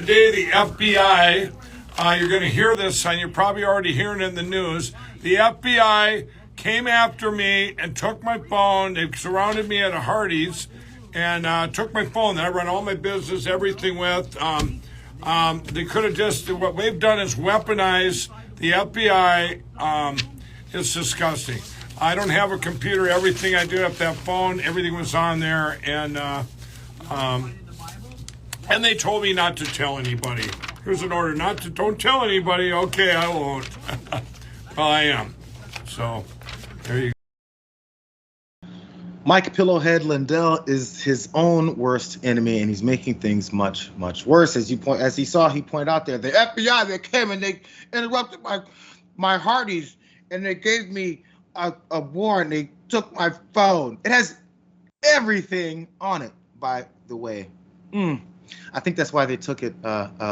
today the FBI, you're going to hear this, and you're probably already hearing it in the news. The FBI came after me and took my phone. They surrounded me at a Hardee's and took my phone that I run all my business, everything with. They could have just, what they've done is weaponize the FBI. It's disgusting. I don't have a computer. Everything I did up that phone, everything was on there, and they told me not to tell anybody. Here's an order, don't tell anybody. Okay, I won't. Well, I am. So, there you go. Mike Pillowhead Lindell is his own worst enemy, and he's making things much, much worse. He pointed out there, the FBI, they came and they interrupted my Hardee's, and they gave me a warrant. They took my phone. It has everything on it, by the way. I think that's why they took it,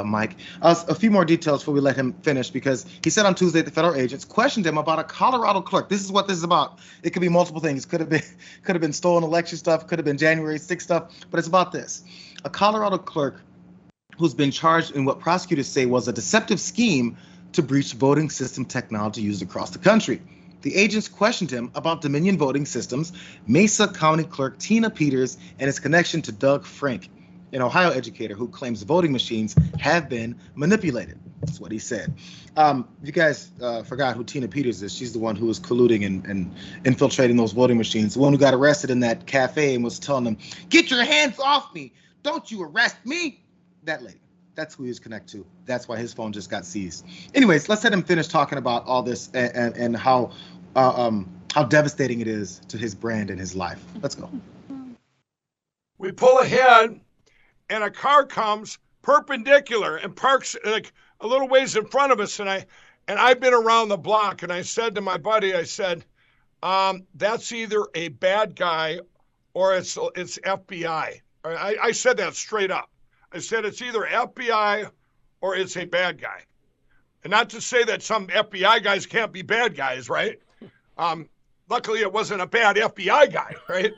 Mike. A few more details before we let him finish, because he said on Tuesday the federal agents questioned him about a Colorado clerk. This is what this is about. It could be multiple things. Could have been stolen election stuff. Could have been January 6th stuff. But it's about this. A Colorado clerk who's been charged in what prosecutors say was a deceptive scheme to breach voting system technology used across the country. The agents questioned him about Dominion voting systems, Mesa County Clerk Tina Peters, and his connection to Doug Frank, an Ohio educator who claims voting machines have been manipulated. That's what he said. You guys forgot who Tina Peters is. She's the one who was colluding and infiltrating those voting machines. The one who got arrested in that cafe and was telling them, "Get your hands off me. Don't you arrest me." That lady. That's who he was connected to. That's why his phone just got seized. Anyways, let's let him finish talking about all this and how devastating it is to his brand and his life. Let's go. We pull ahead, and a car comes perpendicular and parks like a little ways in front of us. And I've been around the block, and I said to my buddy, I said, that's either a bad guy or it's FBI. I said that straight up. I said it's either FBI or it's a bad guy. And not to say that some FBI guys can't be bad guys, right? Luckily, it wasn't a bad FBI guy, right?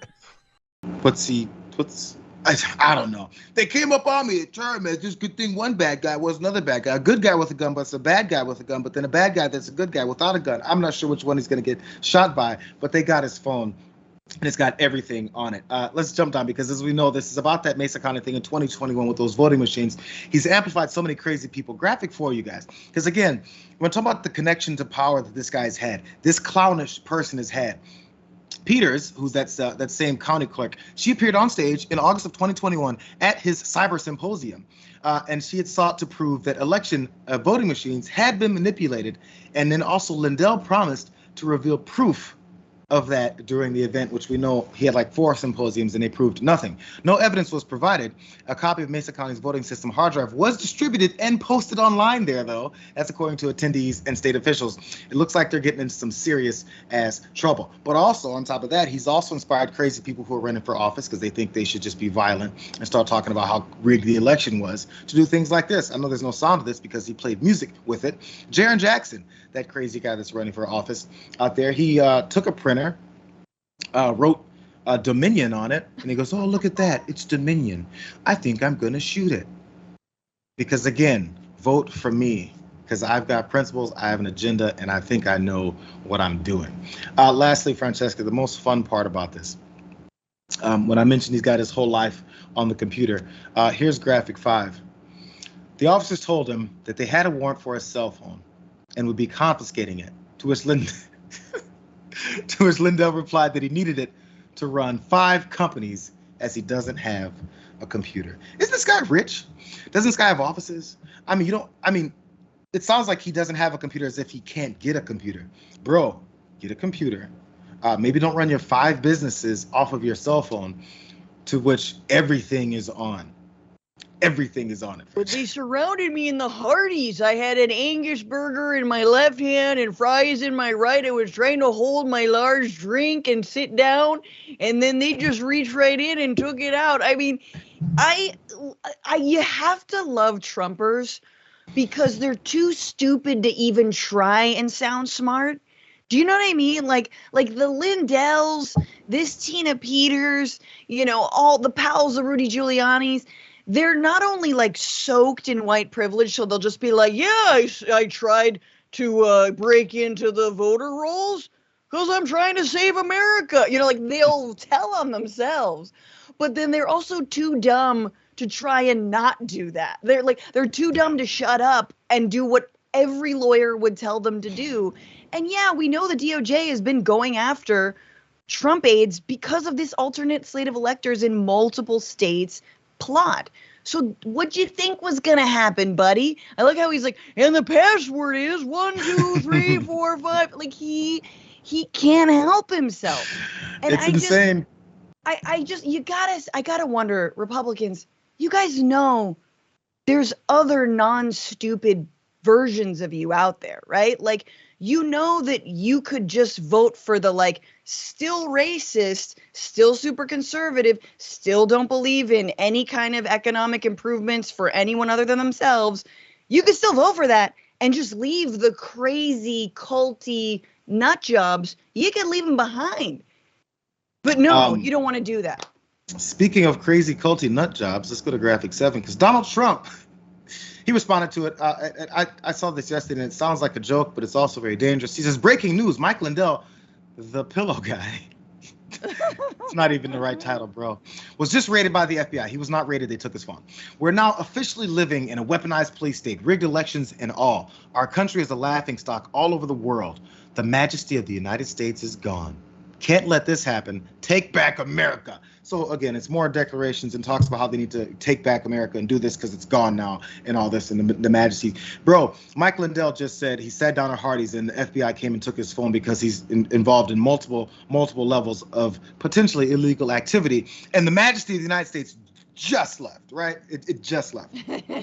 I don't know. They came up on me. It turned me. It's just a good thing one bad guy was another bad guy. A good guy with a gun, but it's a bad guy with a gun. But then a bad guy that's a good guy without a gun. I'm not sure which one he's going to get shot by, but they got his phone, and it's got everything on it. Let's jump down, because as we know, this is about that Mesa County thing in 2021 with those voting machines. He's amplified so many crazy people. Graphic for you guys. Because again, we're talking about the connection to power that this guy's had. This clownish person has had. Peters, who's that same county clerk, she appeared on stage in August of 2021 at his cyber symposium, and she had sought to prove that election voting machines had been manipulated, and then also Lindell promised to reveal proof of that during the event, which we know he had like 4 symposiums and they proved nothing. No evidence was provided. A copy of Mesa County's voting system hard drive was distributed and posted online there, though. That's according to attendees and state officials. It looks like they're getting into some serious ass trouble. But also, on top of that, he's also inspired crazy people who are running for office because they think they should just be violent and start talking about how rigged the election was to do things like this. I know there's no sound of this because he played music with it. Jayar Jackson, that crazy guy that's running for office out there, he took a printer, wrote Dominion on it, and he goes, "Oh, look at that, it's Dominion. I think I'm going to shoot it." Because again, vote for me, because I've got principles, I have an agenda, and I think I know what I'm doing. Lastly, Francesca, the most fun part about this, when I mentioned he's got his whole life on the computer, here's graphic 5. The officers told him that they had a warrant for his cell phone and would be confiscating it, to which Lindell replied that he needed it to run 5 companies as he doesn't have a computer. Isn't this guy rich? Doesn't this guy have offices? It sounds like he doesn't have a computer as if he can't get a computer. Bro, get a computer. Maybe don't run your 5 businesses off of your cell phone, to which everything is on. Everything is on it. But they surrounded me in the Hardee's. I had an Angus burger in my left hand and fries in my right. I was trying to hold my large drink and sit down, and then they just reached right in and took it out. I mean, you have to love Trumpers because they're too stupid to even try and sound smart. Do you know what I mean? Like the Lindells, this Tina Peters, all the pals of Rudy Giuliani's. they're not only like soaked in white privilege, so they'll just be like, yeah, I tried to break into the voter rolls because I'm trying to save America. You know, like they'll tell on themselves. But then they're also too dumb to try and not do that. They're too dumb to shut up and do what every lawyer would tell them to do. And yeah, we know the DOJ has been going after Trump aides because of this alternate slate of electors in multiple states plot. So what'd you think was gonna happen, buddy? I like how he's like, and the password is 1, 2, 3, 4, 5. Like he can't help himself. And it's insane. I gotta wonder, Republicans, you guys know there's other non-stupid versions of you out there, right? Like, you know that you could just vote for the like still racist, still super conservative, still don't believe in any kind of economic improvements for anyone other than themselves. You could still vote for that and just leave the crazy culty nut jobs. You could leave them behind. But no, you don't want to do that. Speaking of crazy culty nut jobs, let's go to graphic 7 because Donald Trump, he responded to it. I saw this yesterday, and it sounds like a joke, but it's also very dangerous. He says, breaking news, Mike Lindell, the pillow guy. It's not even the right title, bro. Was just raided by the FBI. He was not raided. They took his phone. We're now officially living in a weaponized police state, rigged elections and all. Our country is a laughingstock all over the world. The majesty of the United States is gone. Can't let this happen. Take back America. So again, it's more declarations and talks about how they need to take back America and do this because it's gone now and all this and the majesty. Bro, Mike Lindell just said he sat down at Hardee's and the FBI came and took his phone because he's involved in multiple levels of potentially illegal activity. And the majesty of the United States just left, right? It just left.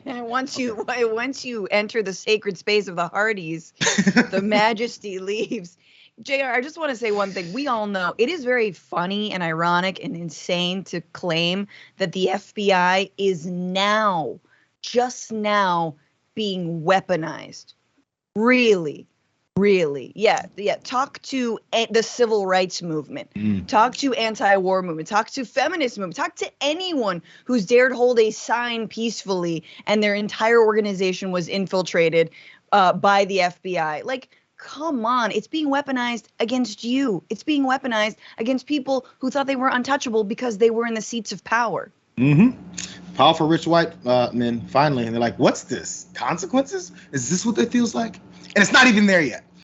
Once you enter the sacred space of the Hardee's, the majesty leaves. Jayar, I just want to say one thing. We all know it is very funny and ironic and insane to claim that the FBI is just now, being weaponized. Really, really. Yeah. Talk to the civil rights movement. Talk to anti-war movement. Talk to feminist movement. Talk to anyone who's dared hold a sign peacefully and their entire organization was infiltrated by the FBI. Like, come on, it's being weaponized against you. It's being weaponized against people who thought they were untouchable because they were in the seats of power. Powerful rich white men, finally. And they're like, what's this? Consequences? Is this what it feels like? And it's not even there yet.